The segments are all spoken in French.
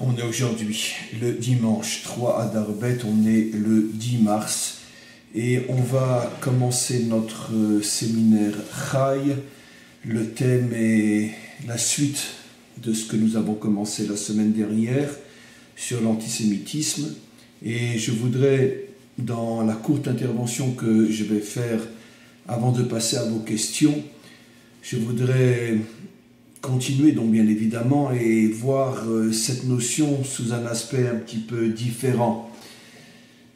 On est aujourd'hui le dimanche 3 Adar Bet, on est le 10 mars et on va commencer notre séminaire Chai. Le thème est la suite de ce que nous avons commencé la semaine dernière sur l'antisémitisme, et je voudrais, dans la courte intervention que je vais faire avant de passer à vos questions, je voudrais continuer donc bien évidemment et voir cette notion sous un aspect un petit peu différent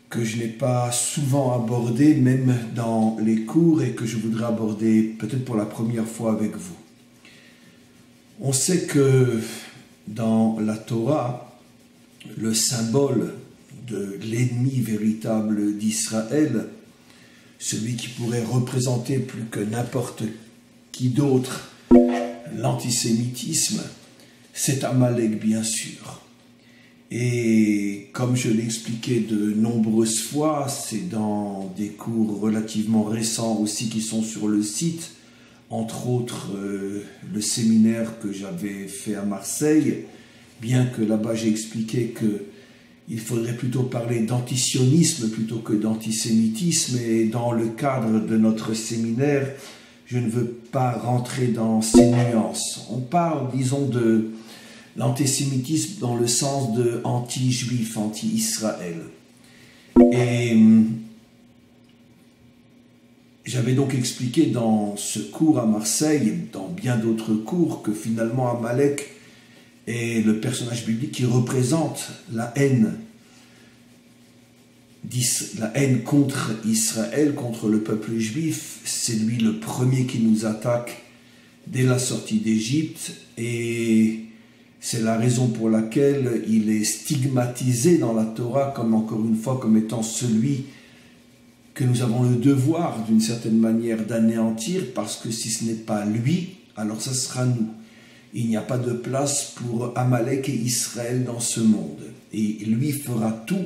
que je n'ai pas souvent abordé même dans les cours et que je voudrais aborder peut-être pour la première fois avec vous. On sait que dans la Torah, le symbole de l'ennemi véritable d'Israël, celui qui pourrait représenter plus que n'importe qui d'autre l'antisémitisme, c'est Amalek bien sûr. Et comme je l'ai expliqué de nombreuses fois, c'est dans des cours relativement récents aussi qui sont sur le site, entre autres le séminaire que j'avais fait à Marseille, bien que là-bas j'ai expliqué qu'il faudrait plutôt parler d'antisionisme plutôt que d'antisémitisme, et dans le cadre de notre séminaire, je ne veux pas rentrer dans ces nuances. On parle, disons, de l'antisémitisme dans le sens de anti-juif, anti-Israël. Et j'avais donc expliqué dans ce cours à Marseille, et dans bien d'autres cours, que finalement Amalek est le personnage biblique qui représente la haine contre Israël, contre le peuple juif. C'est lui le premier qui nous attaque dès la sortie d'Égypte, et c'est la raison pour laquelle il est stigmatisé dans la Torah comme, encore une fois, comme étant celui que nous avons le devoir d'une certaine manière d'anéantir, parce que si ce n'est pas lui, alors ce sera nous. Il n'y a pas de place pour Amalek et Israël dans ce monde, et lui fera tout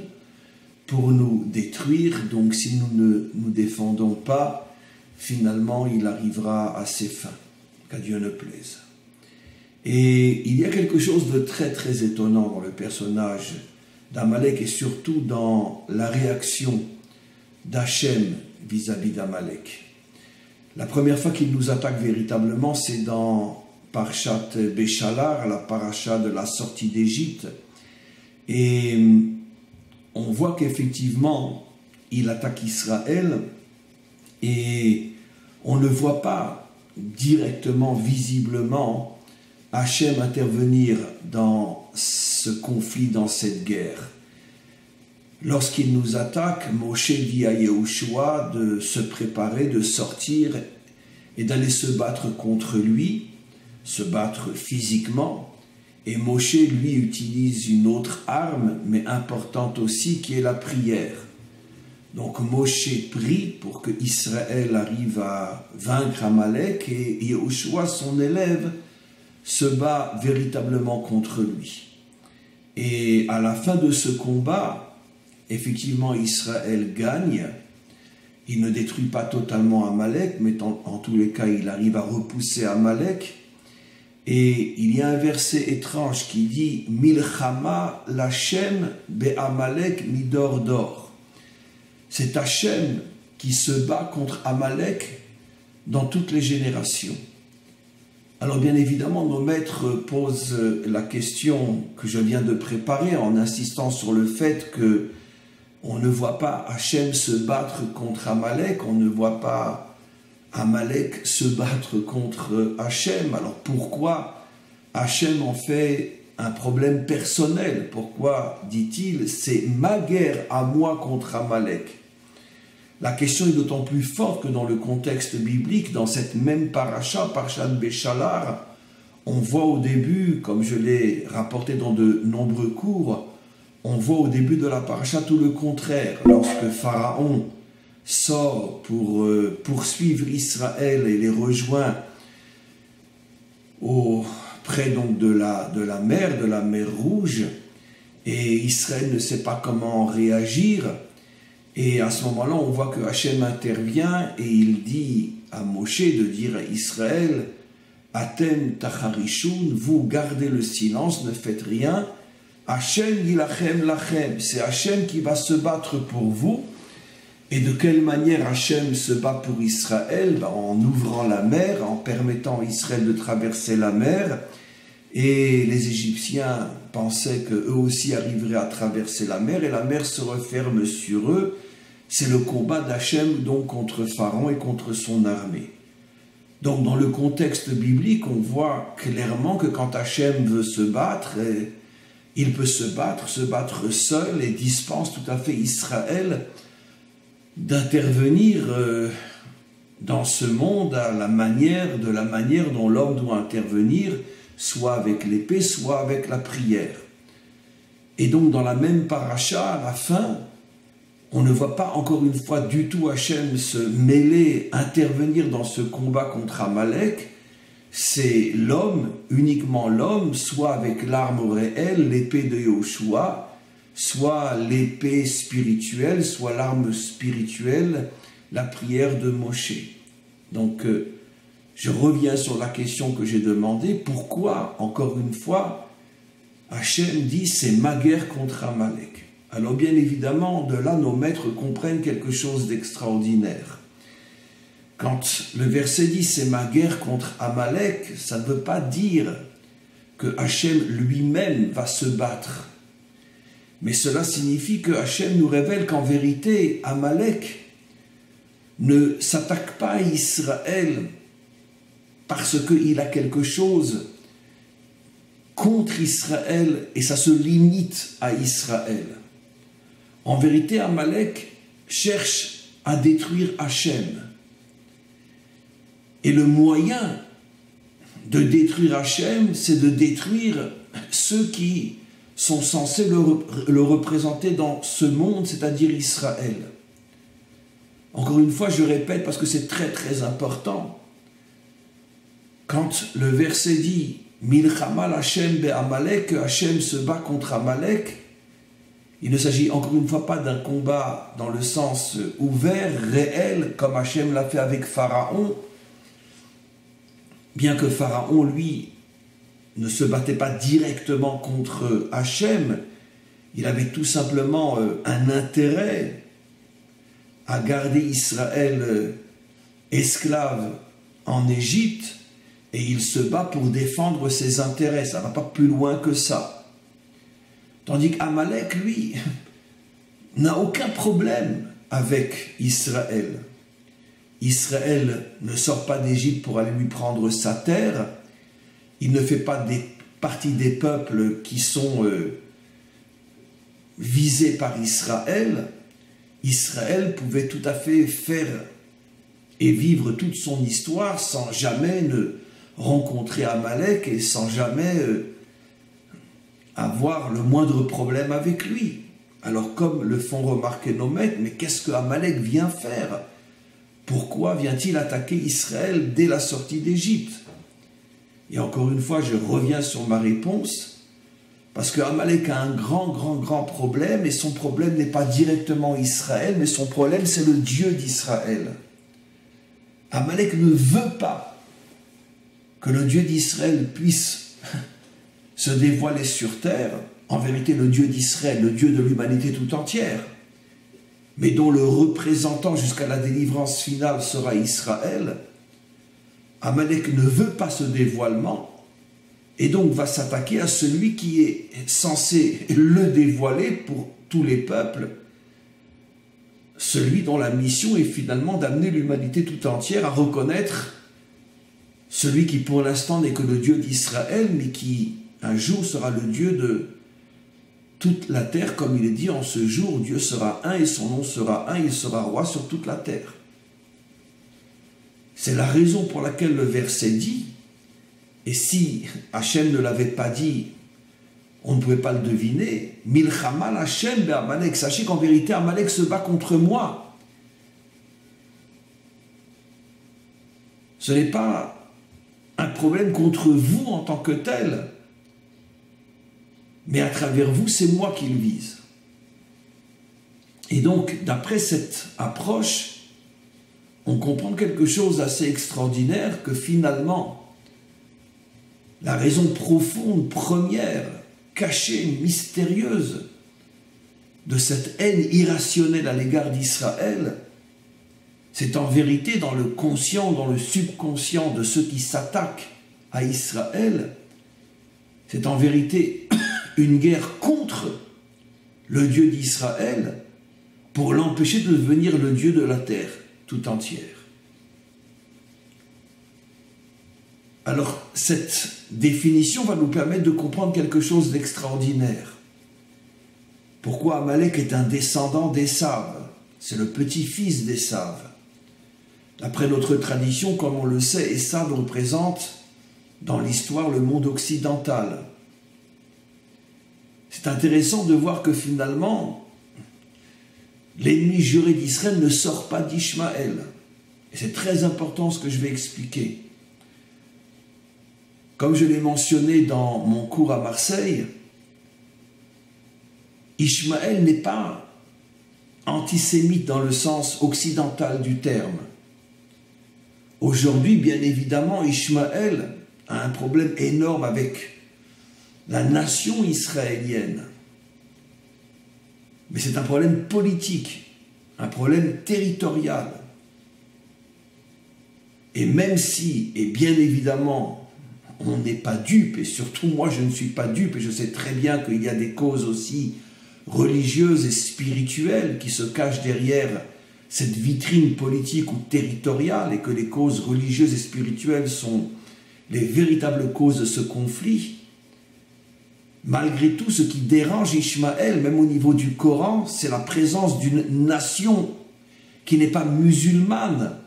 pour nous détruire. Donc si nous ne nous défendons pas, finalement il arrivera à ses fins, qu'à Dieu ne plaise. Et il y a quelque chose de très très étonnant dans le personnage d'Amalek, et surtout dans la réaction d'Hachem vis-à-vis d'Amalek. La première fois qu'il nous attaque véritablement, c'est dans Parshat Béchalar, la paracha de la sortie d'Égypte, et on voit qu'effectivement, il attaque Israël, et on ne voit pas directement, visiblement, Hachem intervenir dans ce conflit, dans cette guerre. Lorsqu'il nous attaque, Moshe dit à Yehoshua de se préparer, de sortir et d'aller se battre contre lui, se battre physiquement. Et Moshe, lui, utilise une autre arme, mais importante aussi, qui est la prière. Donc Moshe prie pour que Israël arrive à vaincre Amalek, et Yehoshua, son élève, se bat véritablement contre lui. Et à la fin de ce combat, effectivement, Israël gagne. Il ne détruit pas totalement Amalek, mais en tous les cas, il arrive à repousser Amalek. Et il y a un verset étrange qui dit « Milchama l'Hachem be'Amalek midor dor ». C'est Hachem qui se bat contre Amalek dans toutes les générations. Alors bien évidemment, nos maîtres posent la question que je viens de préparer en insistant sur le fait que on ne voit pas Hachem se battre contre Amalek, on ne voit pas Amalek se battre contre Hachem. Alors pourquoi Hachem en fait un problème personnel? Pourquoi, dit-il, c'est ma guerre à moi contre Amalek? La question est d'autant plus forte que dans le contexte biblique, dans cette même paracha, Parshat Béchalar, on voit au début, comme je l'ai rapporté dans de nombreux cours, on voit au début de la paracha tout le contraire. Lorsque Pharaon sort pour poursuivre Israël et les rejoint près donc de la mer Rouge, et Israël ne sait pas comment réagir, et à ce moment-là on voit que Hachem intervient et il dit à Moshe de dire à Israël « Atem tacharishun » vous gardez le silence, ne faites rien, Hachem yilachem lachem, c'est Hachem qui va se battre pour vous. Et de quelle manière Hachem se bat pour Israël? En ouvrant la mer, en permettant à Israël de traverser la mer. Et les Égyptiens pensaient qu'eux aussi arriveraient à traverser la mer, et la mer se referme sur eux. C'est le combat d'Hachem donc contre Pharaon et contre son armée. Donc dans le contexte biblique, on voit clairement que quand Hachem veut se battre, il peut se battre seul, et dispense tout à fait Israël d'intervenir dans ce monde de la manière dont l'homme doit intervenir, soit avec l'épée, soit avec la prière. Et donc dans la même paracha, à la fin, on ne voit pas encore une fois du tout Hachem se mêler, intervenir dans ce combat contre Amalek. C'est l'homme, uniquement l'homme, soit avec l'arme réelle, l'épée de Yoshua, soit l'épée spirituelle, soit l'arme spirituelle, la prière de Moshe. Donc, je reviens sur la question que j'ai demandée. Pourquoi, encore une fois, Hachem dit c'est ma guerre contre Amalek? Alors, bien évidemment, de là, nos maîtres comprennent quelque chose d'extraordinaire. Quand le verset dit c'est ma guerre contre Amalek, ça ne veut pas dire que Hachem lui-même va se battre. Mais cela signifie que Hachem nous révèle qu'en vérité, Amalek ne s'attaque pas à Israël parce qu'il a quelque chose contre Israël et ça se limite à Israël. En vérité, Amalek cherche à détruire Hachem. Et le moyen de détruire Hachem, c'est de détruire ceux qui sont censés le représenter dans ce monde, c'est-à-dire Israël. Encore une fois, je répète parce que c'est très très important. Quand le verset dit « Milchama Hashem be'Amalek » que Hachem se bat contre Amalek, il ne s'agit encore une fois pas d'un combat dans le sens ouvert, réel, comme Hachem l'a fait avec Pharaon, bien que Pharaon, lui, ne se battait pas directement contre Hachem, il avait tout simplement un intérêt à garder Israël esclave en Égypte, et il se bat pour défendre ses intérêts. Ça ne va pas plus loin que ça. Tandis qu'Amalek, lui, n'a aucun problème avec Israël. Israël ne sort pas d'Égypte pour aller lui prendre sa terre. Il ne fait pas partie des peuples qui sont visés par Israël. Israël pouvait tout à fait faire et vivre toute son histoire sans jamais ne rencontrer Amalek et sans jamais avoir le moindre problème avec lui. Alors comme le font remarquer nos maîtres, mais qu'est-ce que Amalek vient faire? Pourquoi vient-il attaquer Israël dès la sortie d'Égypte? Et encore une fois, je reviens sur ma réponse, parce que Amalek a un grand problème, et son problème n'est pas directement Israël, mais son problème c'est le Dieu d'Israël. Amalek ne veut pas que le Dieu d'Israël puisse se dévoiler sur terre, en vérité le Dieu d'Israël, le Dieu de l'humanité tout entière, mais dont le représentant jusqu'à la délivrance finale sera Israël. Amalek ne veut pas ce dévoilement et donc va s'attaquer à celui qui est censé le dévoiler pour tous les peuples, celui dont la mission est finalement d'amener l'humanité tout entière à reconnaître celui qui pour l'instant n'est que le Dieu d'Israël, mais qui un jour sera le Dieu de toute la terre, comme il est dit, en ce jour Dieu sera un et son nom sera un, il sera roi sur toute la terre. C'est la raison pour laquelle le verset dit, et si Hachem ne l'avait pas dit, on ne pouvait pas le deviner, Milchama Hashem be'Amalek, sachez qu'en vérité Amalek se bat contre moi. Ce n'est pas un problème contre vous en tant que tel, mais à travers vous, c'est moi qui le vise. Et donc, d'après cette approche, on comprend quelque chose d'assez extraordinaire, que finalement, la raison profonde, première, cachée, mystérieuse de cette haine irrationnelle à l'égard d'Israël, c'est en vérité dans le conscient, dans le subconscient de ceux qui s'attaquent à Israël, c'est en vérité une guerre contre le Dieu d'Israël pour l'empêcher de devenir le Dieu de la terre tout entière. Alors, cette définition va nous permettre de comprendre quelque chose d'extraordinaire. Pourquoi Amalek est un descendant d'Ésav? C'est le petit-fils d'Ésav. D'après notre tradition, comme on le sait, Ésav représente dans l'histoire le monde occidental. C'est intéressant de voir que finalement, l'ennemi juré d'Israël ne sort pas d'Ishmaël. Et c'est très important ce que je vais expliquer. Comme je l'ai mentionné dans mon cours à Marseille, Ishmaël n'est pas antisémite dans le sens occidental du terme. Aujourd'hui, bien évidemment, Ishmaël a un problème énorme avec la nation israélienne. Mais c'est un problème politique, un problème territorial. Et même si, et bien évidemment, on n'est pas dupe, et surtout moi je ne suis pas dupe, et je sais très bien qu'il y a des causes aussi religieuses et spirituelles qui se cachent derrière cette vitrine politique ou territoriale, et que les causes religieuses et spirituelles sont les véritables causes de ce conflit. Malgré tout, ce qui dérange Ishmaël, même au niveau du Coran, c'est la présence d'une nation qui n'est pas musulmane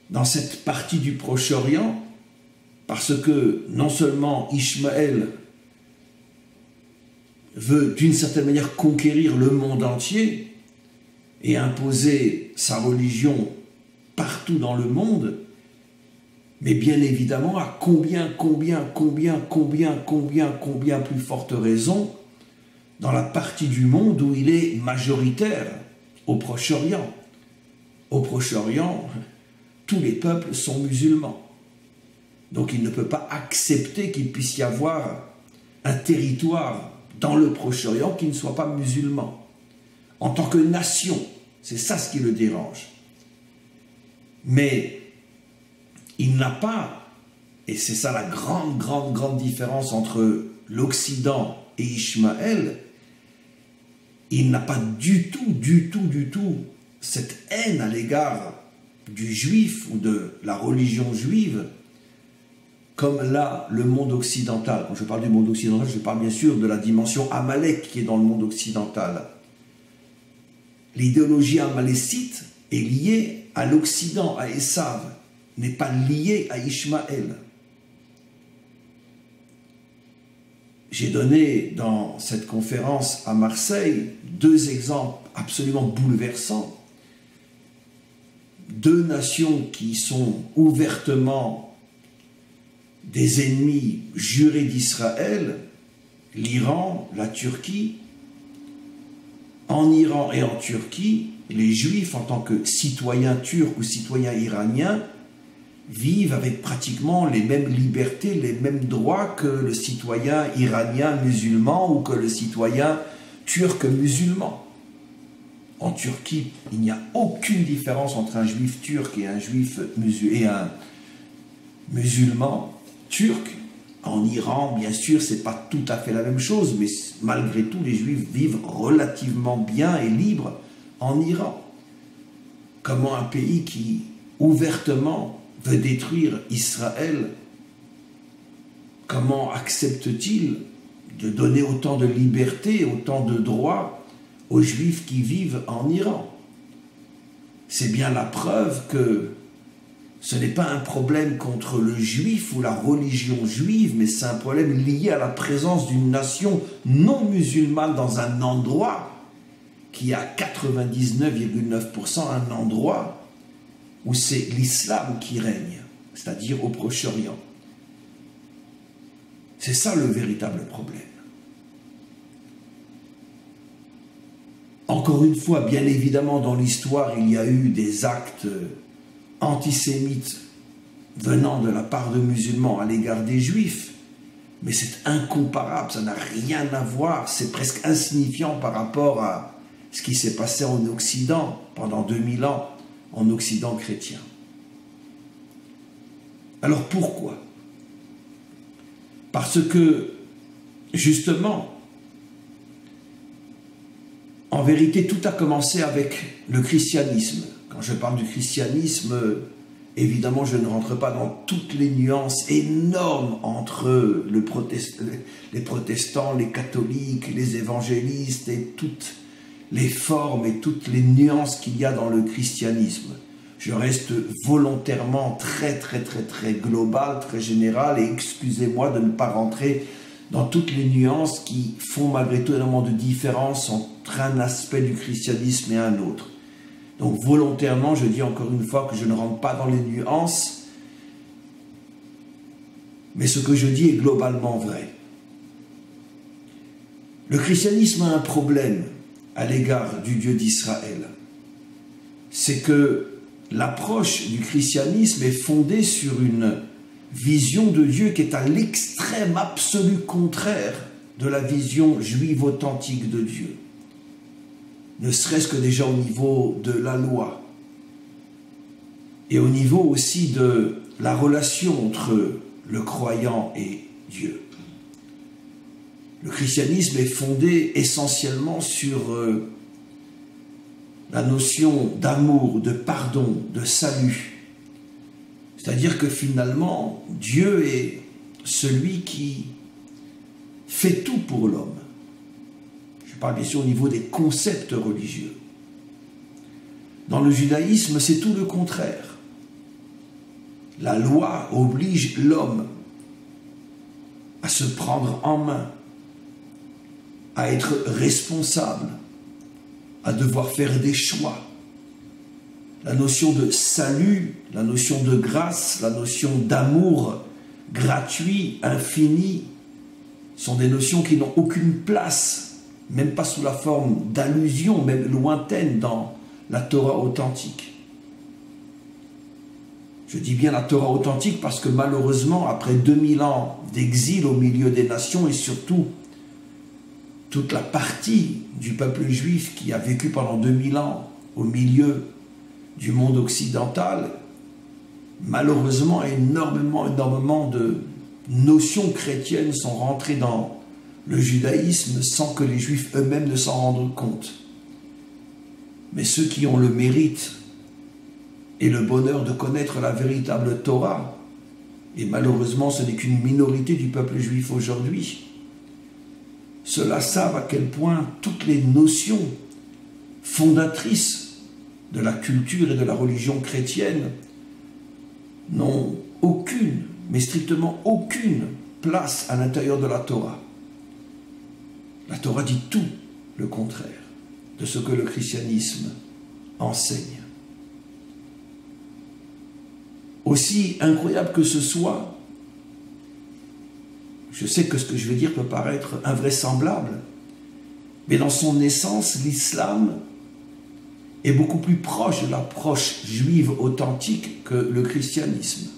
dans cette partie du Proche-Orient, parce que non seulement Ishmaël veut d'une certaine manière conquérir le monde entier et imposer sa religion partout dans le monde, mais bien évidemment à combien plus forte raison dans la partie du monde où il est majoritaire, au Proche-Orient. Au Proche-Orient, tous les peuples sont musulmans. Donc il ne peut pas accepter qu'il puisse y avoir un territoire dans le Proche-Orient qui ne soit pas musulman. En tant que nation, c'est ça ce qui le dérange. Mais il n'a pas, et c'est ça la grande différence entre l'Occident et Ishmaël, il n'a pas du tout cette haine à l'égard du juif ou de la religion juive, comme là, le monde occidental. Quand je parle du monde occidental, je parle bien sûr de la dimension Amalek qui est dans le monde occidental. L'idéologie amalécite est liée à l'Occident, à Ésav, n'est pas liée à Ishmaël. J'ai donné dans cette conférence à Marseille 2 exemples absolument bouleversants. 2 nations qui sont ouvertement des ennemis jurés d'Israël, l'Iran, la Turquie. En Iran et en Turquie, les Juifs, en tant que citoyens turcs ou citoyens iraniens, vivent avec pratiquement les mêmes libertés, les mêmes droits que le citoyen iranien musulman ou que le citoyen turc musulman. En Turquie, il n'y a aucune différence entre un juif turc et un juif musulman turc. En Iran, bien sûr, c'est pas tout à fait la même chose, mais malgré tout, les juifs vivent relativement bien et libres en Iran. Comment un pays qui ouvertement veut détruire Israël, comment accepte-t-il de donner autant de liberté, autant de droits aux Juifs qui vivent en Iran? C'est bien la preuve que ce n'est pas un problème contre le juif ou la religion juive, mais c'est un problème lié à la présence d'une nation non musulmane dans un endroit qui est à 99,9% un endroit où c'est l'islam qui règne, c'est-à-dire au Proche-Orient. C'est ça le véritable problème. Encore une fois, bien évidemment, dans l'histoire, il y a eu des actes antisémites venant de la part de musulmans à l'égard des juifs, mais c'est incomparable, ça n'a rien à voir, c'est presque insignifiant par rapport à ce qui s'est passé en Occident pendant 2000 ans, en Occident chrétien. Alors pourquoi? Parce que, justement, en vérité, tout a commencé avec le christianisme. Quand je parle du christianisme, évidemment, je ne rentre pas dans toutes les nuances énormes entre les protestants, les catholiques, les évangélistes et toutes les formes et toutes les nuances qu'il y a dans le christianisme. Je reste volontairement très global, très général, et excusez-moi de ne pas rentrer dans toutes les nuances qui font malgré tout énormément de différence entre un aspect du christianisme et un autre. Donc volontairement, je dis encore une fois que je ne rentre pas dans les nuances, mais ce que je dis est globalement vrai. Le christianisme a un problème à l'égard du Dieu d'Israël. C'est que l'approche du christianisme est fondée sur une vision de Dieu qui est à l'extrême absolu contraire de la vision juive authentique de Dieu. Ne serait-ce que déjà au niveau de la loi et au niveau aussi de la relation entre le croyant et Dieu. Le christianisme est fondé essentiellement sur la notion d'amour, de pardon, de salut. C'est-à-dire que finalement, Dieu est celui qui fait tout pour l'homme. Je parle bien sûr au niveau des concepts religieux. Dans le judaïsme, c'est tout le contraire. La loi oblige l'homme à se prendre en main, à être responsable, à devoir faire des choix. La notion de salut, la notion de grâce, la notion d'amour gratuit, infini, sont des notions qui n'ont aucune place, même pas sous la forme d'allusion, même lointaine dans la Torah authentique. Je dis bien la Torah authentique parce que malheureusement, après 2000 ans d'exil au milieu des nations et surtout toute la partie du peuple juif qui a vécu pendant 2000 ans au milieu du monde occidental, malheureusement, énormément de notions chrétiennes sont rentrées dans le judaïsme sans que les juifs eux-mêmes ne s'en rendent compte. Mais ceux qui ont le mérite et le bonheur de connaître la véritable Torah, et malheureusement ce n'est qu'une minorité du peuple juif aujourd'hui, ceux-là savent à quel point toutes les notions fondatrices de la culture et de la religion chrétienne n'ont aucune, mais strictement aucune place à l'intérieur de la Torah. La Torah dit tout le contraire de ce que le christianisme enseigne. Aussi incroyable que ce soit, je sais que ce que je vais dire peut paraître invraisemblable, mais dans son essence, l'islam est beaucoup plus proche de l'approche juive authentique que le christianisme.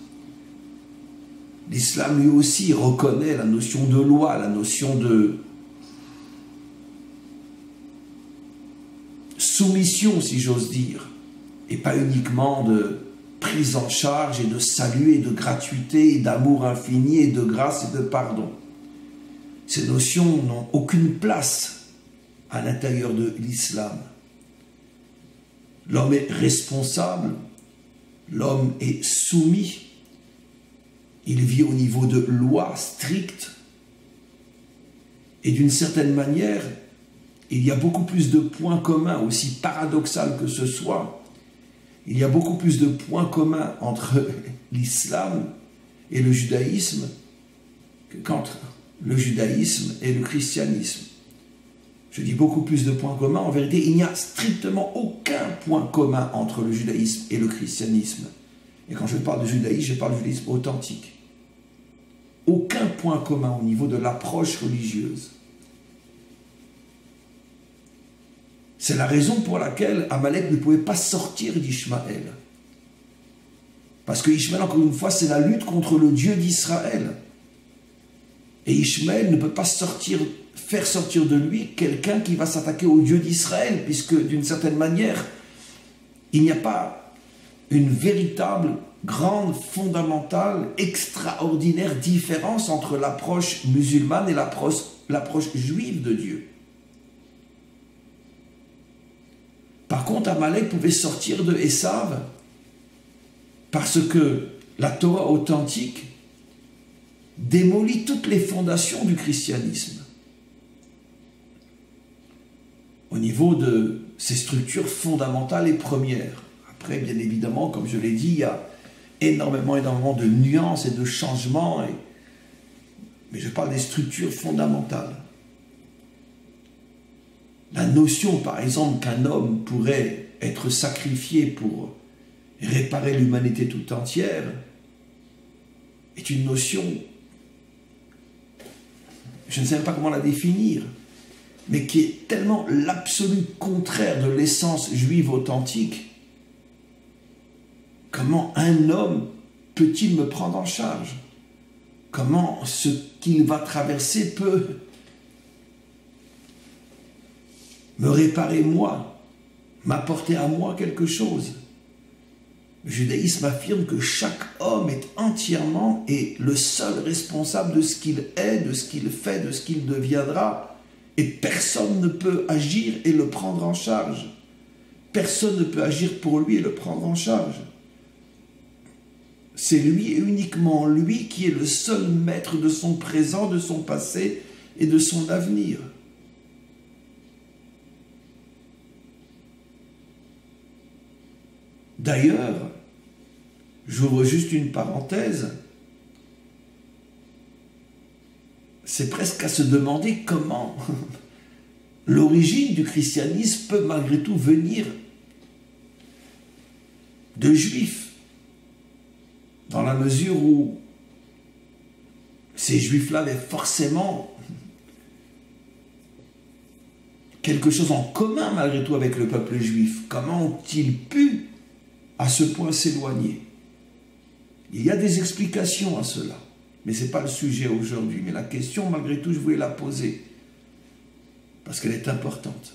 L'islam lui aussi reconnaît la notion de loi, la notion de soumission, si j'ose dire, et pas uniquement de prise en charge et de salut et de gratuité et d'amour infini et de grâce et de pardon. Ces notions n'ont aucune place à l'intérieur de l'islam. L'homme est responsable, l'homme est soumis, il vit au niveau de lois strictes et d'une certaine manière, il y a beaucoup plus de points communs, aussi paradoxal que ce soit, il y a beaucoup plus de points communs entre l'islam et le judaïsme qu'entre le judaïsme et le christianisme. Je dis beaucoup plus de points communs. En vérité, il n'y a strictement aucun point commun entre le judaïsme et le christianisme. Et quand je parle de judaïsme, je parle de judaïsme authentique. Aucun point commun au niveau de l'approche religieuse. C'est la raison pour laquelle Amalek ne pouvait pas sortir d'Ishmaël. Parce que Ishmaël, encore une fois, c'est la lutte contre le Dieu d'Israël. Et Ishmaël ne peut pas faire sortir de lui quelqu'un qui va s'attaquer au Dieu d'Israël, puisque d'une certaine manière, il n'y a pas une véritable, grande, fondamentale, extraordinaire différence entre l'approche musulmane et l'approche juive de Dieu. Par contre, Amalek pouvait sortir de Esav parce que la Torah authentique démolit toutes les fondations du christianisme au niveau de ses structures fondamentales et premières. Après, bien évidemment, comme je l'ai dit, il y a énormément de nuances et de changements, mais je parle des structures fondamentales. La notion, par exemple, qu'un homme pourrait être sacrifié pour réparer l'humanité tout entière est une notion, je ne sais même pas comment la définir, mais qui est tellement l'absolu contraire de l'essence juive authentique. Comment un homme peut-il me prendre en charge? Comment ce qu'il va traverser peut me réparer moi, m'apporter à moi quelque chose? Le judaïsme affirme que chaque homme est entièrement et le seul responsable de ce qu'il est, de ce qu'il fait, de ce qu'il deviendra, et personne ne peut agir et le prendre en charge. Personne ne peut agir pour lui et le prendre en charge. C'est lui et uniquement lui qui est le seul maître de son présent, de son passé et de son avenir. D'ailleurs, j'ouvre juste une parenthèse, c'est presque à se demander comment l'origine du christianisme peut malgré tout venir de juifs, dans la mesure où ces juifs-là avaient forcément quelque chose en commun malgré tout avec le peuple juif. Comment ont-ils pu à ce point s'éloigner? Il y a des explications à cela, mais ce n'est pas le sujet aujourd'hui. Mais la question, malgré tout, je voulais la poser, parce qu'elle est importante.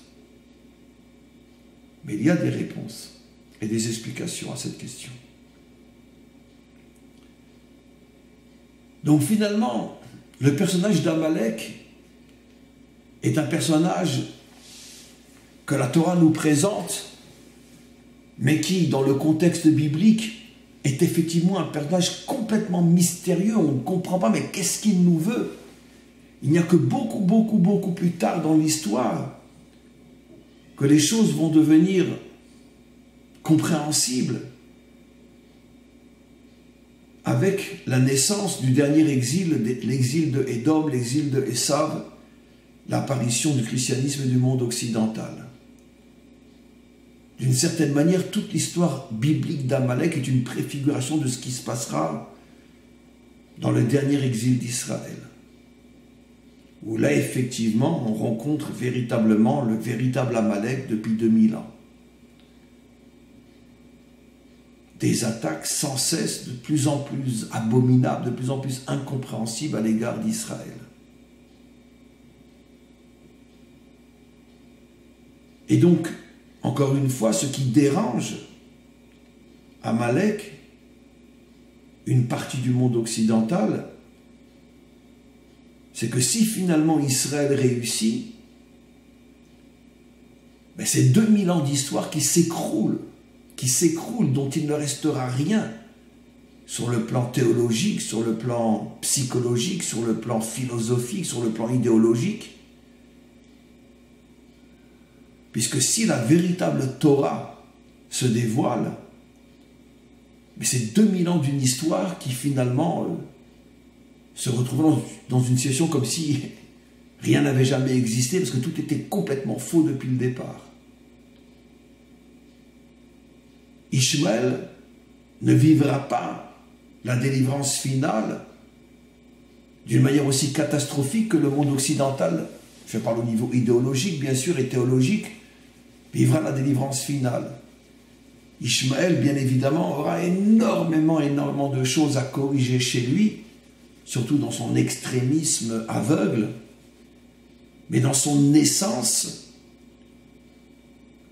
Mais il y a des réponses et des explications à cette question. Donc finalement, le personnage d'Amalek est un personnage que la Torah nous présente, mais qui, dans le contexte biblique, est effectivement un personnage complètement mystérieux. On ne comprend pas, mais qu'est-ce qu'il nous veut? Il n'y a que beaucoup plus tard dans l'histoire que les choses vont devenir compréhensibles avec la naissance du dernier exil, l'exil de Édom, l'exil de Esav, l'apparition du christianisme et du monde occidental. D'une certaine manière, toute l'histoire biblique d'Amalek est une préfiguration de ce qui se passera dans le dernier exil d'Israël, où là, effectivement, on rencontre véritablement le véritable Amalek depuis 2000 ans. Des attaques sans cesse, de plus en plus abominables, de plus en plus incompréhensibles à l'égard d'Israël. Et donc, encore une fois, ce qui dérange Amalek, une partie du monde occidental, c'est que si finalement Israël réussit, ben c'est 2000 ans d'histoire qui s'écroulent, dont il ne restera rien sur le plan théologique, sur le plan psychologique, sur le plan philosophique, sur le plan idéologique. Puisque si la véritable Torah se dévoile, mais c'est 2000 ans d'une histoire qui finalement se retrouvent dans une situation comme si rien n'avait jamais existé, parce que tout était complètement faux depuis le départ. Ishmaël ne vivra pas la délivrance finale d'une manière aussi catastrophique que le monde occidental, je parle au niveau idéologique bien sûr et théologique, vivra la délivrance finale. Ishmaël, bien évidemment, aura énormément de choses à corriger chez lui surtout dans son extrémisme aveugle, mais dans son essence,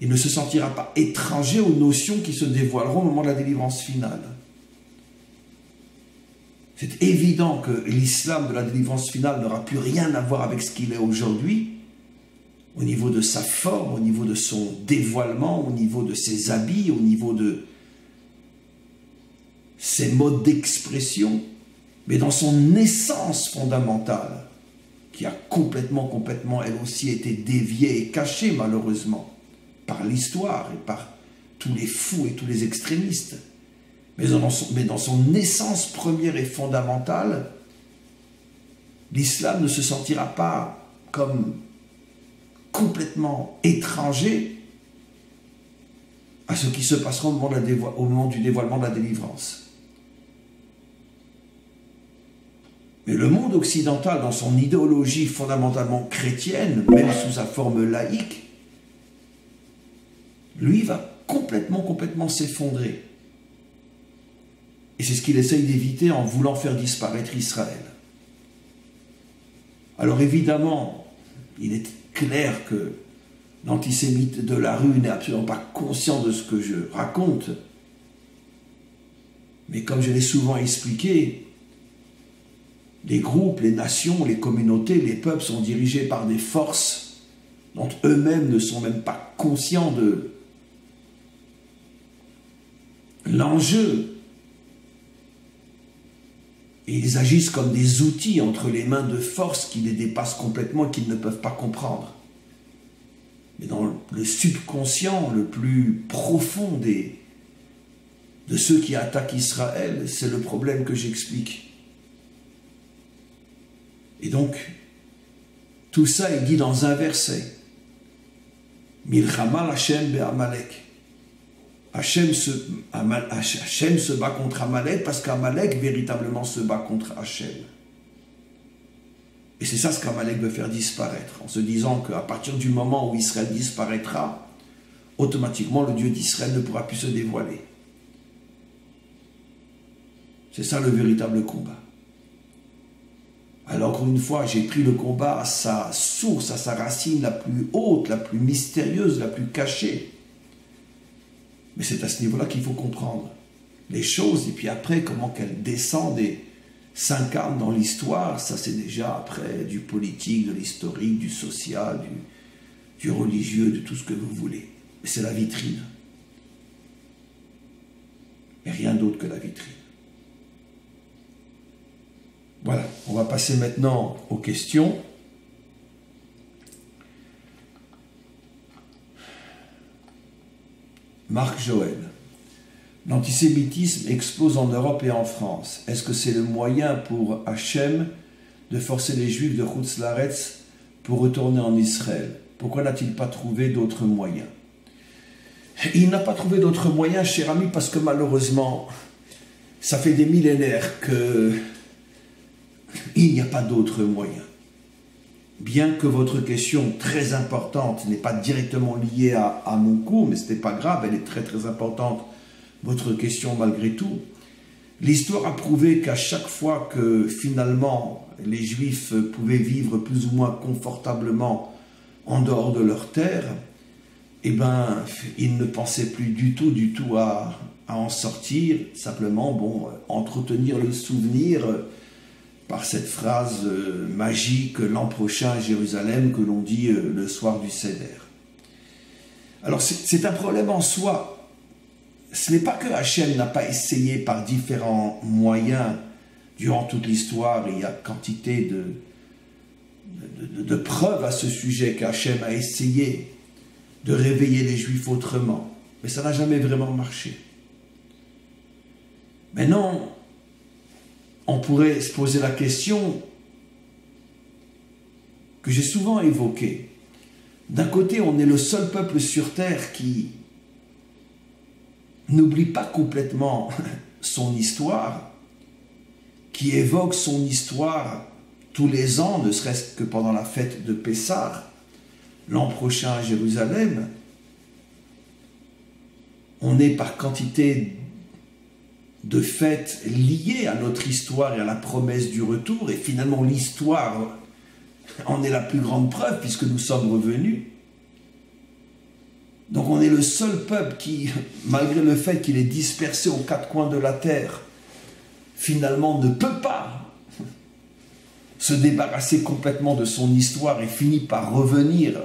il ne se sentira pas étranger aux notions qui se dévoileront au moment de la délivrance finale. C'est évident que l'islam de la délivrance finale n'aura plus rien à voir avec ce qu'il est aujourd'hui, au niveau de sa forme, au niveau de son dévoilement, au niveau de ses habits, au niveau de ses modes d'expression, mais dans son essence fondamentale, qui a complètement, elle aussi été déviée et cachée malheureusement par l'histoire et par tous les fous et tous les extrémistes. Mais dans son essence première et fondamentale, l'islam ne se sentira pas comme complètement étranger à ce qui se passera au moment du dévoilement de la délivrance. Mais le monde occidental, dans son idéologie fondamentalement chrétienne, même sous sa forme laïque, lui va complètement s'effondrer. Et c'est ce qu'il essaye d'éviter en voulant faire disparaître Israël. Alors évidemment, il est clair que l'antisémite de la rue n'est absolument pas conscient de ce que je raconte. Mais comme je l'ai souvent expliqué, les groupes, les nations, les communautés, les peuples sont dirigés par des forces dont eux-mêmes ne sont même pas conscients de l'enjeu. Et ils agissent comme des outils entre les mains de forces qui les dépassent complètement et qu'ils ne peuvent pas comprendre. Mais dans le subconscient le plus profond de ceux qui attaquent Israël, c'est le problème que j'explique. Et donc, tout ça est dit dans un verset. Milchama Hashem be'Amalek. Hachem se bat contre Amalek parce qu'Amalek véritablement se bat contre Hachem. Et c'est ça ce qu'Amalek veut faire disparaître, en se disant qu'à partir du moment où Israël disparaîtra, automatiquement le Dieu d'Israël ne pourra plus se dévoiler. C'est ça le véritable combat. Alors encore une fois, j'ai pris le combat à sa source, à sa racine la plus haute, la plus mystérieuse, la plus cachée. Mais c'est à ce niveau-là qu'il faut comprendre les choses, et puis après, comment qu'elles descendent et s'incarnent dans l'histoire, ça c'est déjà après du politique, de l'historique, du social, du religieux, de tout ce que vous voulez. Mais c'est la vitrine. Mais rien d'autre que la vitrine. Voilà, on va passer maintenant aux questions. Marc Joël. L'antisémitisme explose en Europe et en France. Est-ce que c'est le moyen pour Hachem de forcer les Juifs de Chutz Laaretz pour retourner en Israël? Pourquoi n'a-t-il pas trouvé d'autres moyens? Il n'a pas trouvé d'autres moyens, cher ami, parce que malheureusement, ça fait des millénaires qu'il n'y a pas d'autres moyens. Bien que votre question très importante n'est pas directement liée à mon cours, mais ce n'est pas grave, elle est très importante, votre question malgré tout. L'histoire a prouvé qu'à chaque fois que finalement les Juifs pouvaient vivre plus ou moins confortablement en dehors de leur terre, eh ben, ils ne pensaient plus du tout à en sortir, simplement entretenir le souvenir par cette phrase magique, l'an prochain à Jérusalem, que l'on dit le soir du Seder. Alors c'est un problème en soi. Ce n'est pas que Hachem n'a pas essayé par différents moyens, durant toute l'histoire, il y a quantité de preuves à ce sujet qu'Hachem a essayé de réveiller les Juifs autrement. Mais ça n'a jamais vraiment marché. Maintenant, on pourrait se poser la question que j'ai souvent évoquée. D'un côté, on est le seul peuple sur terre qui n'oublie pas complètement son histoire, qui évoque son histoire tous les ans, ne serait-ce que pendant la fête de Pessah, l'an prochain à Jérusalem. On est par quantité de faits liés à notre histoire et à la promesse du retour, et finalement l'histoire en est la plus grande preuve puisque nous sommes revenus. Donc on est le seul peuple qui, malgré le fait qu'il est dispersé aux quatre coins de la terre, finalement ne peut pas se débarrasser complètement de son histoire et finit par revenir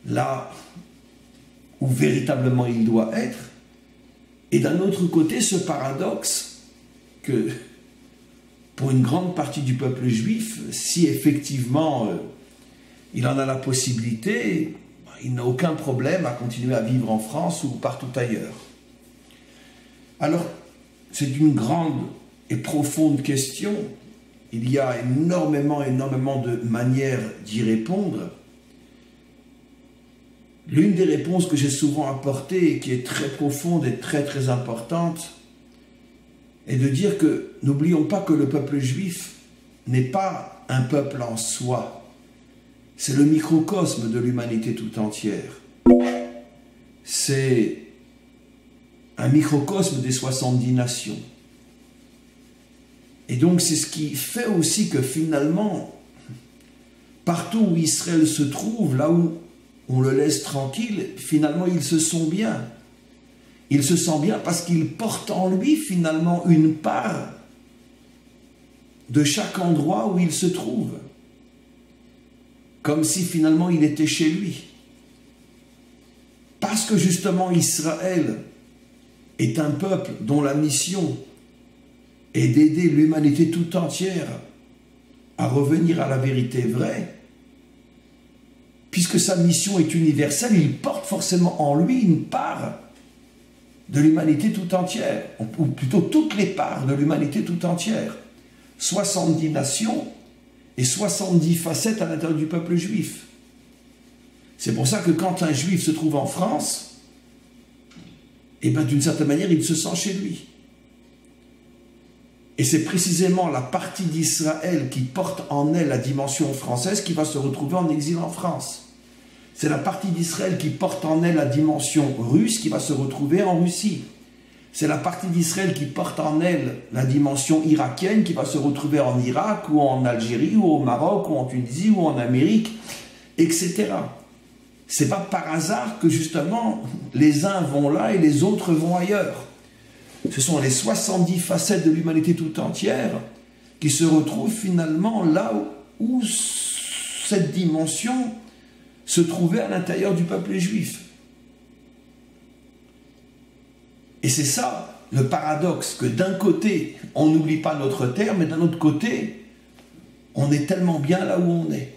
là où véritablement il doit être. Et d'un autre côté, ce paradoxe que pour une grande partie du peuple juif, si effectivement il en a la possibilité, il n'a aucun problème à continuer à vivre en France ou partout ailleurs. Alors, c'est une grande et profonde question. Il y a énormément de manières d'y répondre. L'une des réponses que j'ai souvent apportées et qui est très profonde et très importante est de dire que n'oublions pas que le peuple juif n'est pas un peuple en soi. C'est le microcosme de l'humanité tout entière. C'est un microcosme des 70 nations. Et donc c'est ce qui fait aussi que finalement, partout où Israël se trouve, là où on le laisse tranquille, finalement il se sent bien. Il se sent bien parce qu'il porte en lui finalement une part de chaque endroit où il se trouve. Comme si finalement il était chez lui. Parce que justement Israël est un peuple dont la mission est d'aider l'humanité tout entière à revenir à la vérité vraie, puisque sa mission est universelle, il porte forcément en lui une part de l'humanité tout entière, ou plutôt toutes les parts de l'humanité tout entière. 70 nations et 70 facettes à l'intérieur du peuple juif. C'est pour ça que quand un juif se trouve en France, eh bien d'une certaine manière, il se sent chez lui. Et c'est précisément la partie d'Israël qui porte en elle la dimension française qui va se retrouver en exil en France. C'est la partie d'Israël qui porte en elle la dimension russe qui va se retrouver en Russie. C'est la partie d'Israël qui porte en elle la dimension irakienne qui va se retrouver en Irak ou en Algérie ou au Maroc ou en Tunisie ou en Amérique, etc. C'est pas par hasard que justement les uns vont là et les autres vont ailleurs. Ce sont les 70 facettes de l'humanité tout entière qui se retrouvent finalement là où cette dimension se trouvait à l'intérieur du peuple juif. Et c'est ça le paradoxe, que d'un côté, on n'oublie pas notre terre, mais d'un autre côté, on est tellement bien là où on est.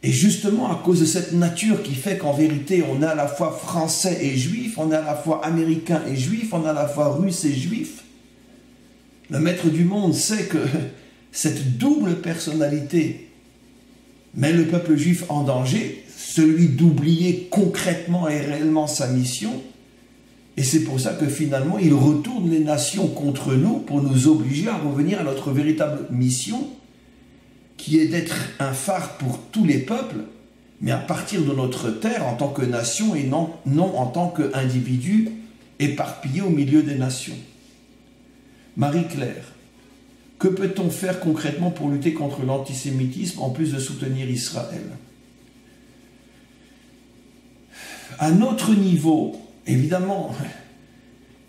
Et justement, à cause de cette nature qui fait qu'en vérité, on est à la fois français et juif, on est à la fois américain et juif, on est à la fois russe et juif, le maître du monde sait que cette double personnalité met le peuple juif en danger, celui d'oublier concrètement et réellement sa mission. Et c'est pour ça que finalement, il retourne les nations contre nous pour nous obliger à revenir à notre véritable mission, qui est d'être un phare pour tous les peuples, mais à partir de notre terre en tant que nation et non en tant qu'individu éparpillé au milieu des nations. Marie-Claire, que peut-on faire concrètement pour lutter contre l'antisémitisme en plus de soutenir Israël? À notre niveau, évidemment,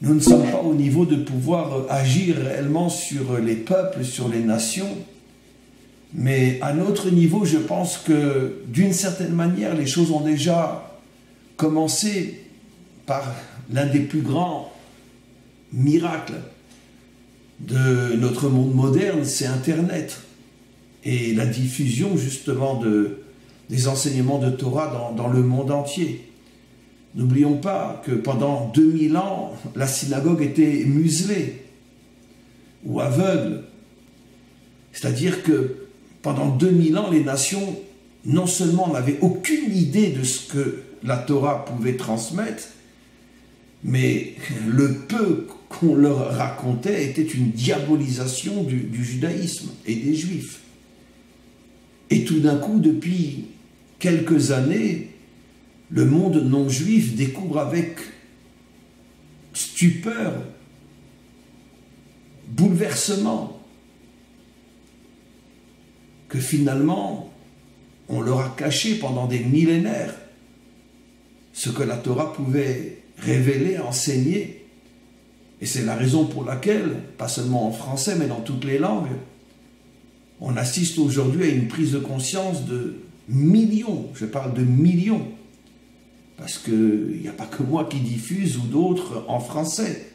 nous ne sommes pas au niveau de pouvoir agir réellement sur les peuples, sur les nations, mais à notre niveau, je pense que d'une certaine manière, les choses ont déjà commencé par l'un des plus grands miracles de notre monde moderne, c'est Internet et la diffusion justement des enseignements de Torah dans le monde entier. N'oublions pas que pendant 2000 ans, la synagogue était muselée ou aveugle. C'est-à-dire que pendant 2000 ans, les nations, non seulement n'avaient aucune idée de ce que la Torah pouvait transmettre, mais le peu qu'on leur racontait était une diabolisation du judaïsme et des juifs. Et tout d'un coup, depuis quelques années, le monde non juif découvre avec stupeur, bouleversement, que finalement, on leur a caché pendant des millénaires ce que la Torah pouvait révéler, enseigner. Et c'est la raison pour laquelle, pas seulement en français, mais dans toutes les langues, on assiste aujourd'hui à une prise de conscience de millions, je parle de millions, parce qu'il n'y a pas que moi qui diffuse ou d'autres en français.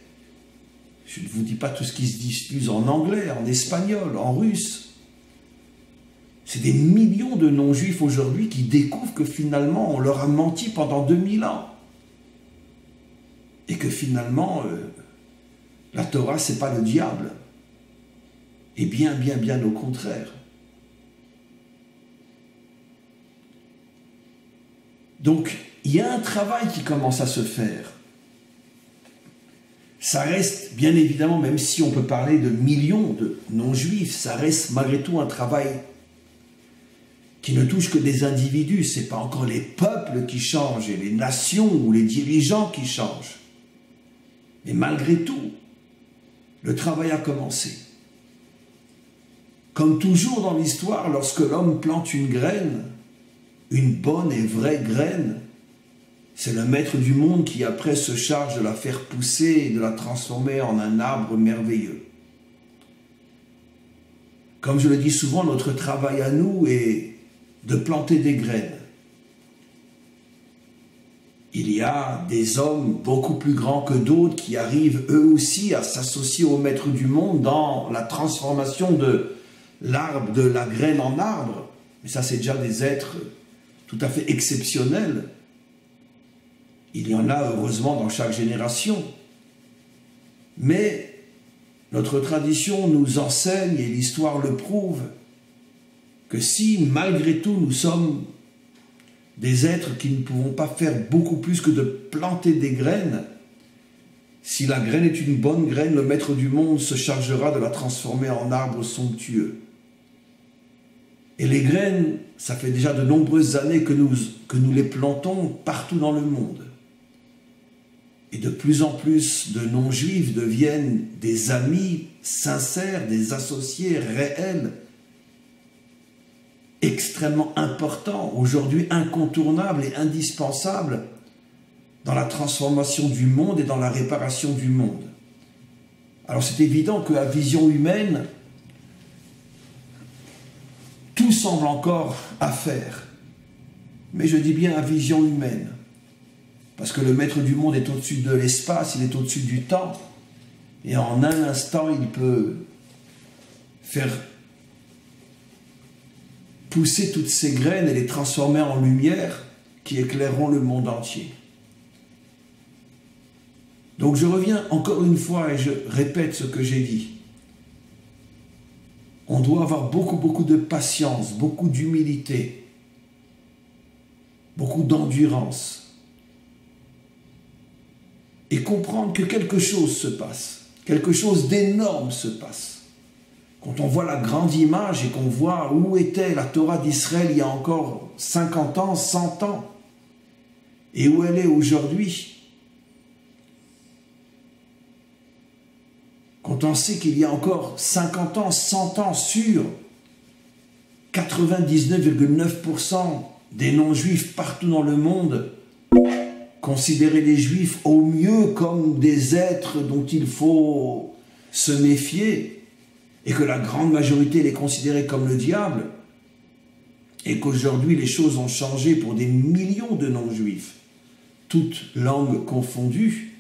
Je ne vous dis pas tout ce qui se diffuse en anglais, en espagnol, en russe. C'est des millions de non-juifs aujourd'hui qui découvrent que finalement on leur a menti pendant 2000 ans. Et que finalement, la Torah, c'est pas le diable. Et bien au contraire. Donc, il y a un travail qui commence à se faire. Ça reste, bien évidemment, même si on peut parler de millions de non-juifs, ça reste malgré tout un travail qui ne touche que des individus. Ce n'est pas encore les peuples qui changent et les nations ou les dirigeants qui changent. Mais malgré tout, le travail a commencé. Comme toujours dans l'histoire, lorsque l'homme plante une graine, une bonne et vraie graine, c'est le maître du monde qui après se charge de la faire pousser et de la transformer en un arbre merveilleux. Comme je le dis souvent, notre travail à nous est de planter des graines. Il y a des hommes beaucoup plus grands que d'autres qui arrivent eux aussi à s'associer au maître du monde dans la transformation de l'arbre, de la graine en arbre. Mais ça, c'est déjà des êtres tout à fait exceptionnels. Il y en a heureusement dans chaque génération. Mais notre tradition nous enseigne, et l'histoire le prouve, que si malgré tout nous sommes des êtres qui ne pouvons pas faire beaucoup plus que de planter des graines, si la graine est une bonne graine, le maître du monde se chargera de la transformer en arbre somptueux. Et les graines, ça fait déjà de nombreuses années que nous les plantons partout dans le monde. Et de plus en plus de non-juifs deviennent des amis sincères, des associés réels, extrêmement importants, aujourd'hui incontournables et indispensables dans la transformation du monde et dans la réparation du monde. Alors c'est évident qu'à vision humaine, tout semble encore à faire. Mais je dis bien à vision humaine. Parce que le maître du monde est au-dessus de l'espace, il est au-dessus du temps. Et en un instant, il peut faire pousser toutes ces graines et les transformer en lumière qui éclaireront le monde entier. Donc je reviens encore une fois et je répète ce que j'ai dit. On doit avoir beaucoup de patience, beaucoup d'humilité, beaucoup d'endurance et comprendre que quelque chose se passe, quelque chose d'énorme se passe. Quand on voit la grande image et qu'on voit où était la Torah d'Israël il y a encore 50 ans, 100 ans, et où elle est aujourd'hui, quand on sait qu'il y a encore 50 ans, 100 ans sur 99,9% des non-juifs partout dans le monde considéraient les juifs au mieux comme des êtres dont il faut se méfier, et que la grande majorité les considérait comme le diable, et qu'aujourd'hui les choses ont changé pour des millions de non-juifs, toutes langues confondues,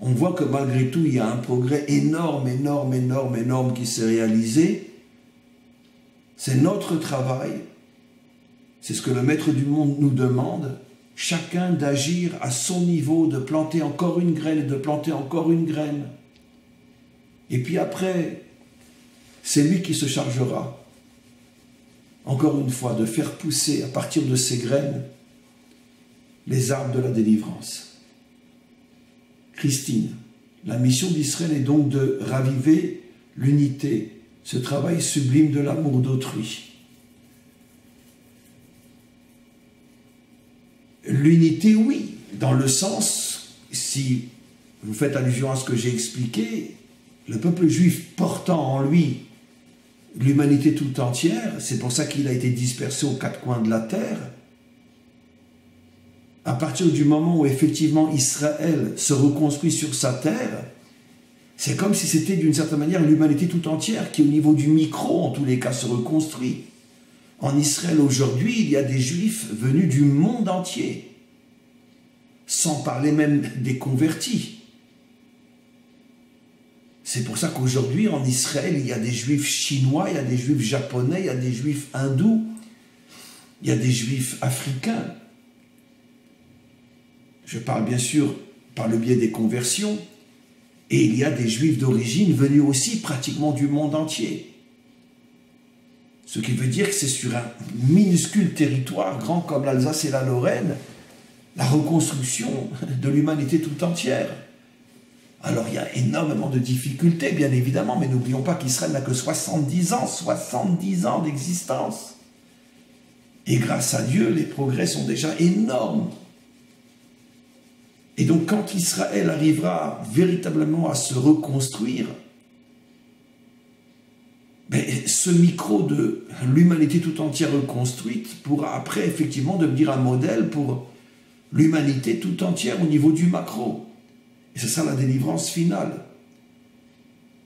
on voit que malgré tout, il y a un progrès énorme qui s'est réalisé. C'est notre travail, c'est ce que le maître du monde nous demande, chacun d'agir à son niveau, de planter encore une graine et de planter encore une graine. Et puis après, c'est lui qui se chargera, encore une fois, de faire pousser à partir de ces graines les arbres de la délivrance. Christine, la mission d'Israël est donc de raviver l'unité, ce travail sublime de l'amour d'autrui. L'unité, oui, dans le sens, si vous faites allusion à ce que j'ai expliqué, le peuple juif portant en lui l'humanité tout entière, c'est pour ça qu'il a été dispersé aux quatre coins de la terre. À partir du moment où effectivement Israël se reconstruit sur sa terre, c'est comme si c'était d'une certaine manière l'humanité tout entière qui au niveau du micro en tous les cas se reconstruit. En Israël aujourd'hui, il y a des juifs venus du monde entier, sans parler même des convertis. C'est pour ça qu'aujourd'hui en Israël, il y a des juifs chinois, il y a des juifs japonais, il y a des juifs hindous, il y a des juifs africains. Je parle bien sûr par le biais des conversions, et il y a des juifs d'origine venus aussi pratiquement du monde entier. Ce qui veut dire que c'est sur un minuscule territoire, grand comme l'Alsace et la Lorraine, la reconstruction de l'humanité tout entière. Alors il y a énormément de difficultés, bien évidemment, mais n'oublions pas qu'Israël n'a que 70 ans d'existence. Et grâce à Dieu, les progrès sont déjà énormes. Et donc quand Israël arrivera véritablement à se reconstruire, ce micro de l'humanité tout entière reconstruite pourra après effectivement devenir un modèle pour l'humanité tout entière au niveau du macro. Et ce sera la délivrance finale.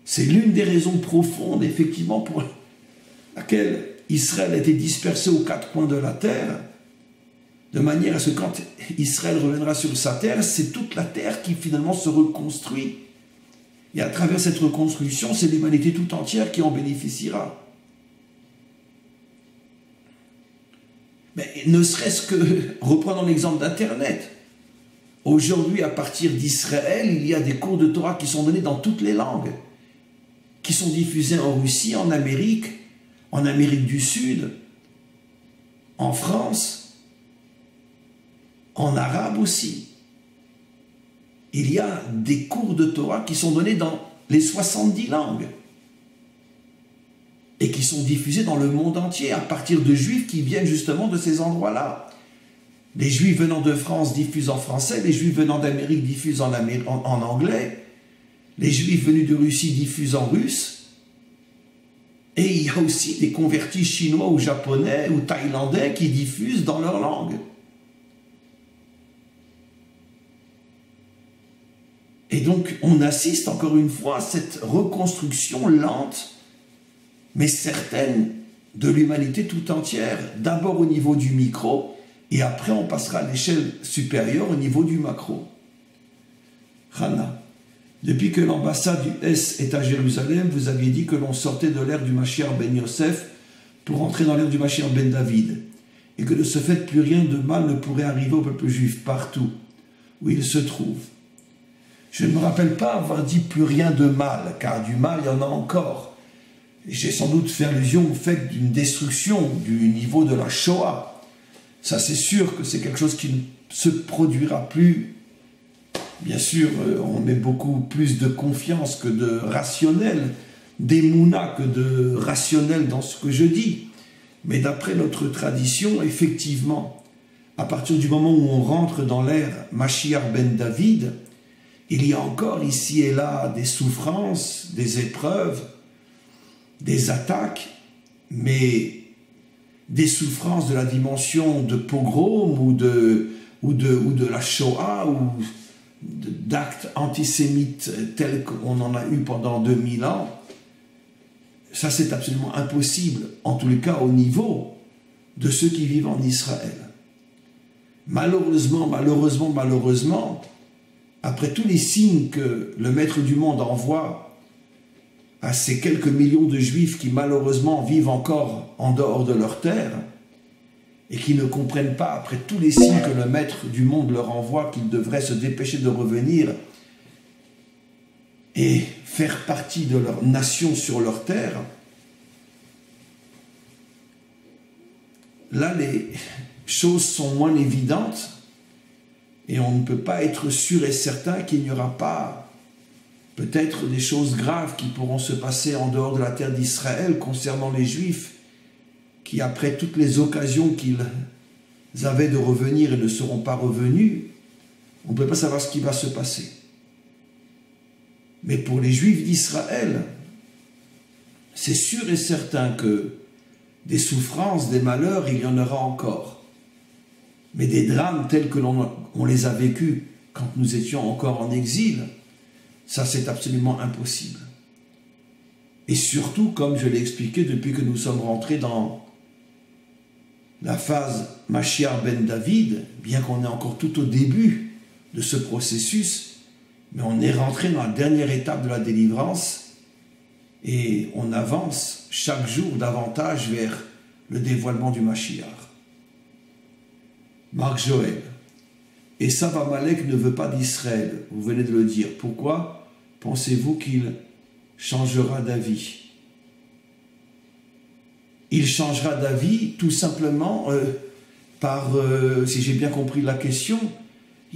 C'est l'une des raisons profondes effectivement pour laquelle Israël a été dispersé aux quatre coins de la terre, de manière à ce que quand Israël reviendra sur sa terre, c'est toute la terre qui finalement se reconstruit. Et à travers cette reconstruction, c'est l'humanité tout entière qui en bénéficiera. Mais ne serait-ce que, reprenons l'exemple d'Internet. Aujourd'hui, à partir d'Israël, il y a des cours de Torah qui sont donnés dans toutes les langues, qui sont diffusés en Russie, en Amérique du Sud, en France, en arabe aussi. Il y a des cours de Torah qui sont donnés dans les 70 langues et qui sont diffusés dans le monde entier à partir de juifs qui viennent justement de ces endroits-là. Les juifs venant de France diffusent en français, les juifs venant d'Amérique diffusent en anglais, les juifs venus de Russie diffusent en russe, et il y a aussi des convertis chinois ou japonais ou thaïlandais qui diffusent dans leur langue. Et donc, on assiste encore une fois à cette reconstruction lente, mais certaine, de l'humanité tout entière. D'abord au niveau du micro, et après on passera à l'échelle supérieure au niveau du macro. Hana, depuis que l'ambassade du S est à Jérusalem, vous aviez dit que l'on sortait de l'ère du Mashiach ben Yosef pour entrer dans l'ère du Mashiach ben David, et que de ce fait, plus rien de mal ne pourrait arriver au peuple juif partout où il se trouve. Je ne me rappelle pas avoir dit plus rien de mal, car du mal, il y en a encore. J'ai sans doute fait allusion au fait d'une destruction du niveau de la Shoah. Ça, c'est sûr que c'est quelque chose qui ne se produira plus. Bien sûr, on met beaucoup plus de confiance que de rationnel, d'émouna que de rationnel dans ce que je dis. Mais d'après notre tradition, effectivement, à partir du moment où on rentre dans l'ère Mashiach ben David, il y a encore ici et là des souffrances, des épreuves, des attaques, mais des souffrances de la dimension de pogrom ou de la Shoah ou d'actes antisémites tels qu'on en a eu pendant 2000 ans. Ça, c'est absolument impossible, en tous les cas au niveau de ceux qui vivent en Israël. Malheureusement, après tous les signes que le Maître du monde envoie à ces quelques millions de Juifs qui malheureusement vivent encore en dehors de leur terre et qui ne comprennent pas, après tous les signes que le Maître du monde leur envoie, qu'ils devraient se dépêcher de revenir et faire partie de leur nation sur leur terre, là les choses sont moins évidentes. Et on ne peut pas être sûr et certain qu'il n'y aura pas peut-être des choses graves qui pourront se passer en dehors de la terre d'Israël concernant les Juifs qui, après toutes les occasions qu'ils avaient de revenir et ne seront pas revenus, on ne peut pas savoir ce qui va se passer. Mais pour les Juifs d'Israël, c'est sûr et certain que des souffrances, des malheurs, il y en aura encore. Mais des drames tels que on les a vécus quand nous étions encore en exil, ça c'est absolument impossible. Et surtout, comme je l'ai expliqué, depuis que nous sommes rentrés dans la phase Mashiach ben David, bien qu'on est encore tout au début de ce processus, mais on est rentré dans la dernière étape de la délivrance et on avance chaque jour davantage vers le dévoilement du Mashiach. Marc Joël. Esav Amalek ne veut pas d'Israël, vous venez de le dire. Pourquoi pensez-vous qu'il changera d'avis? Il changera d'avis tout simplement si j'ai bien compris la question,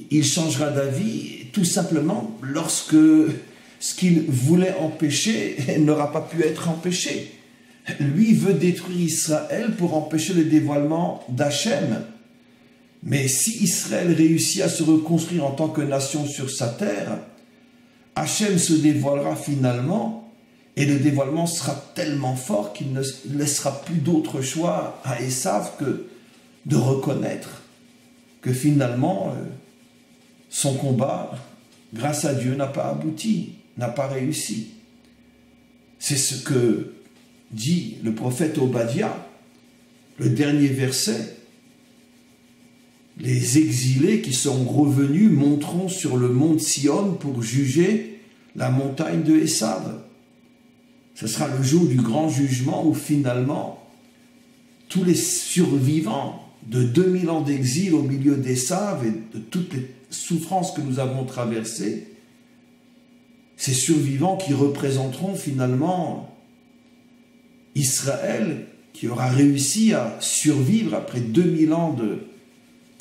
il changera d'avis tout simplement lorsque ce qu'il voulait empêcher n'aura pas pu être empêché. Lui veut détruire Israël pour empêcher le dévoilement d'Hachem. Mais si Israël réussit à se reconstruire en tant que nation sur sa terre, Hachem se dévoilera finalement et le dévoilement sera tellement fort qu'il ne laissera plus d'autre choix à Esav que de reconnaître que finalement son combat, grâce à Dieu, n'a pas abouti, n'a pas réussi. C'est ce que dit le prophète Obadiah, le dernier verset. Les exilés qui sont revenus monteront sur le mont Sion pour juger la montagne de Esav. Ce sera le jour du grand jugement où finalement tous les survivants de 2000 ans d'exil au milieu d'Esav et de toutes les souffrances que nous avons traversées, ces survivants qui représenteront finalement Israël qui aura réussi à survivre après 2000 ans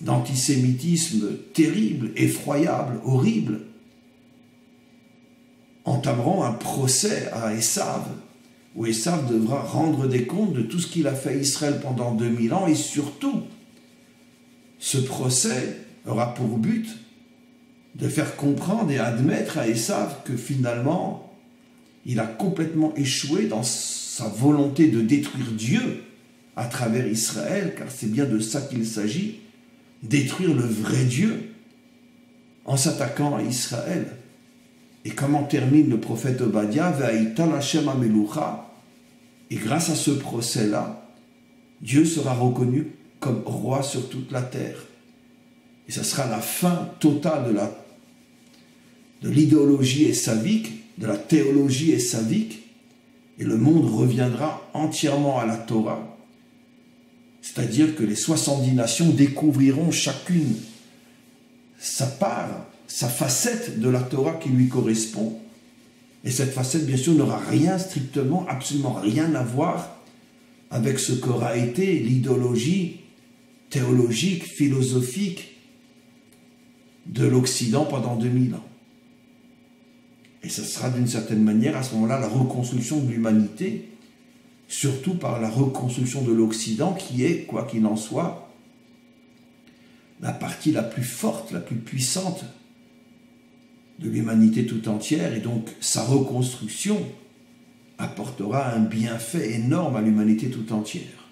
d'antisémitisme terrible, effroyable, horrible, entameront un procès à Esav, où Esav devra rendre des comptes de tout ce qu'il a fait à Israël pendant 2000 ans, et surtout, ce procès aura pour but de faire comprendre et admettre à Esav que finalement, il a complètement échoué dans sa volonté de détruire Dieu à travers Israël, car c'est bien de ça qu'il s'agit, détruire le vrai Dieu en s'attaquant à Israël. Et comment termine le prophète Obadiah? Ve'aïtal Hashem hamelucha. Et grâce à ce procès-là, Dieu sera reconnu comme roi sur toute la terre. Et ce sera la fin totale de l'idéologie esavique, de la théologie esavique, et le monde reviendra entièrement à la Torah. C'est-à-dire que les 70 nations découvriront chacune sa part, sa facette de la Torah qui lui correspond. Et cette facette, bien sûr, n'aura rien strictement, absolument rien à voir avec ce qu'aura été l'idéologie théologique, philosophique de l'Occident pendant 2000 ans. Et ce sera d'une certaine manière, à ce moment-là, la reconstruction de l'humanité, surtout par la reconstruction de l'Occident, qui est, quoi qu'il en soit, la partie la plus forte, la plus puissante de l'humanité tout entière, et donc sa reconstruction apportera un bienfait énorme à l'humanité tout entière.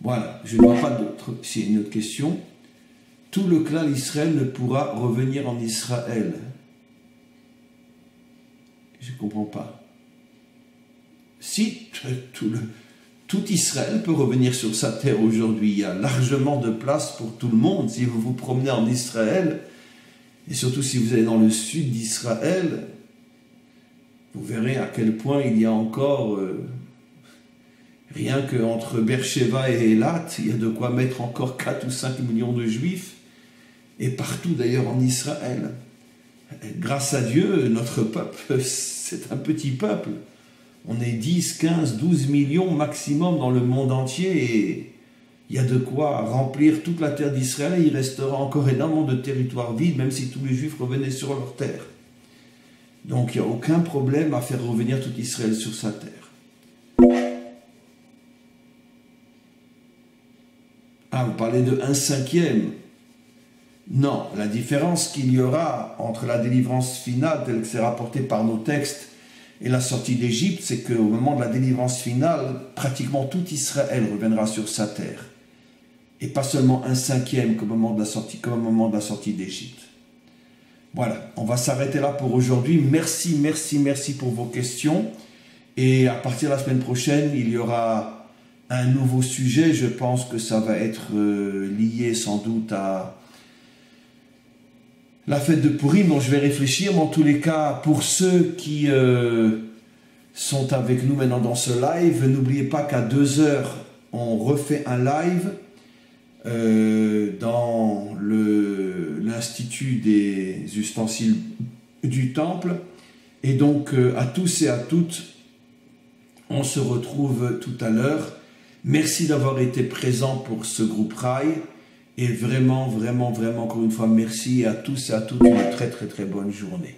Voilà, je ne vois pas d'autre. S'il y a une autre question. Tout le clan d'Israël ne pourra revenir en Israël. Je ne comprends pas. Si tout Israël peut revenir sur sa terre aujourd'hui, il y a largement de place pour tout le monde. Si vous vous promenez en Israël, et surtout si vous allez dans le sud d'Israël, vous verrez à quel point il y a encore, rien qu'entre Beersheba et Eilat, il y a de quoi mettre encore 4 ou 5 millions de juifs, et partout d'ailleurs en Israël. Grâce à Dieu, notre peuple, c'est un petit peuple. On est 10, 15, 12 millions maximum dans le monde entier et il y a de quoi remplir toute la terre d'Israël et il restera encore énormément de territoires vides, même si tous les Juifs revenaient sur leur terre. Donc il n'y a aucun problème à faire revenir tout Israël sur sa terre. Ah, vous parlez de 1/5. Non, la différence qu'il y aura entre la délivrance finale, telle que c'est rapporté par nos textes, et la sortie d'Égypte, c'est qu'au moment de la délivrance finale, pratiquement tout Israël reviendra sur sa terre. Et pas seulement un cinquième comme au moment de la sortie d'Égypte. Voilà, on va s'arrêter là pour aujourd'hui. Merci, merci, merci pour vos questions. Et à partir de la semaine prochaine, il y aura un nouveau sujet. Je pense que ça va être lié sans doute à la fête de Pourim, dont je vais réfléchir. Mais en tous les cas, pour ceux qui sont avec nous maintenant dans ce live, n'oubliez pas qu'à 2h, on refait un live dans l'Institut des ustensiles du Temple. Et donc, à tous et à toutes, on se retrouve tout à l'heure. Merci d'avoir été présent pour ce groupe Rai. Et vraiment, vraiment, vraiment, encore une fois, merci à tous et à toutes. Une très, très, très bonne journée.